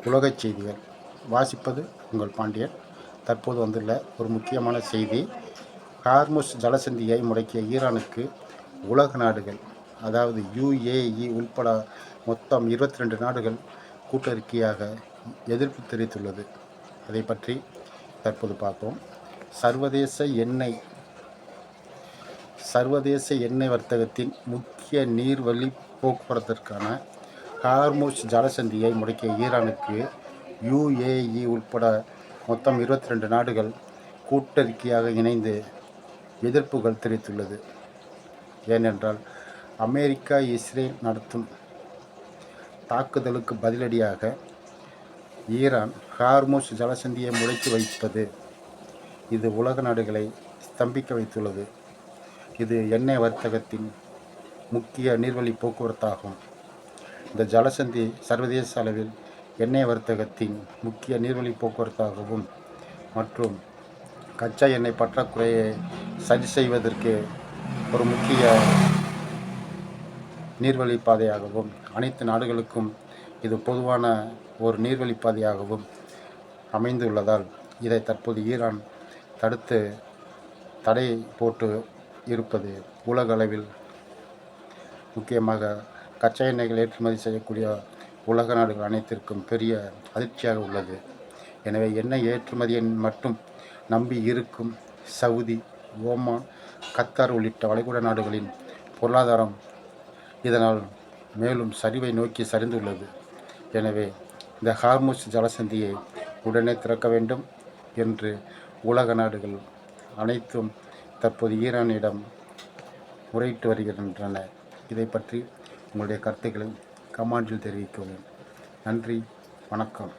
உலகச் செய்திகள் வாசிப்பது உங்கள் பாண்டியன். தற்போது வந்துள்ள ஒரு முக்கியமான செய்தி, ஹார்முஸ் ஜலசந்தியை முடக்கிய ஈரானுக்கு உலக நாடுகள், அதாவது UAE உள்பட மொத்தம் 22 நாடுகள் கூட்டறிக்கையாக எதிர்ப்பு தெரிவித்துள்ளது. அதை பற்றி தற்போது பார்ப்போம். சர்வதேச எண்ணெய் வர்த்தகத்தின் முக்கிய நீர்வழி போக்குவரத்திற்கான ஹார்முஸ் ஜலசந்தியை முடக்கிய ஈரானுக்கு UAE உட்பட மொத்தம் 22 நாடுகள் கூட்டறிக்கையாக இணைந்து எதிர்ப்புகள் தெரிவித்துள்ளது. ஏனென்றால், அமெரிக்கா இஸ்ரேல் நடத்தும் தாக்குதலுக்கு பதிலடியாக ஈரான் ஹார்முஸ் ஜலசந்தியை முடக்கி வைப்பது, இது உலக நாடுகளை ஸ்தம்பிக்க வைத்துள்ளது. இது எண்ணெய் வர்த்தகத்தின் முக்கிய நீர்வழி போக்குவரத்தாகும். இந்த ஜலசந்தி சர்வதேச அளவில் எண்ணெய் வர்த்தகத்தின் முக்கிய நீர்வழி போக்குவரத்தாகவும் மற்றும் கச்சா எண்ணெய் பற்றாக்குறையை சரி செய்வதற்கு ஒரு முக்கிய நீர்வழி பாதையாகவும், அனைத்து நாடுகளுக்கும் இது பொதுவான ஒரு நீர்வழி பாதையாகவும் அமைந்துள்ளதால் இதை தற்போது ஈரான் தடை போட்டு இருப்பது உலக அளவில், முக்கியமாக கச்சா எண்ணெய்கள் ஏற்றுமதி செய்யக்கூடிய உலக நாடுகள் அனைத்திற்கும் பெரிய அதிர்ச்சியாக உள்ளது. எனவே எண்ணெய் ஏற்றுமதியை மட்டும் நம்பி இருக்கும் சவுதி, ஓமான், கத்தார் உள்ளிட்ட வளைகுடா நாடுகளின் பொருளாதாரம் இதனால் மேலும் சரிவை நோக்கி சரிந்துள்ளது. எனவே இந்த ஹார்முஸ் ஜலசந்தியை உடனே திறக்க வேண்டும் என்று உலக நாடுகள் அனைத்தும் தற்போது ஈரானிடம் முறையிட்டு வருகின்றன. இதை பற்றி உங்களுடைய கருத்துக்களை கமெண்டில் தெரிவிக்கவும். நன்றி, வணக்கம்.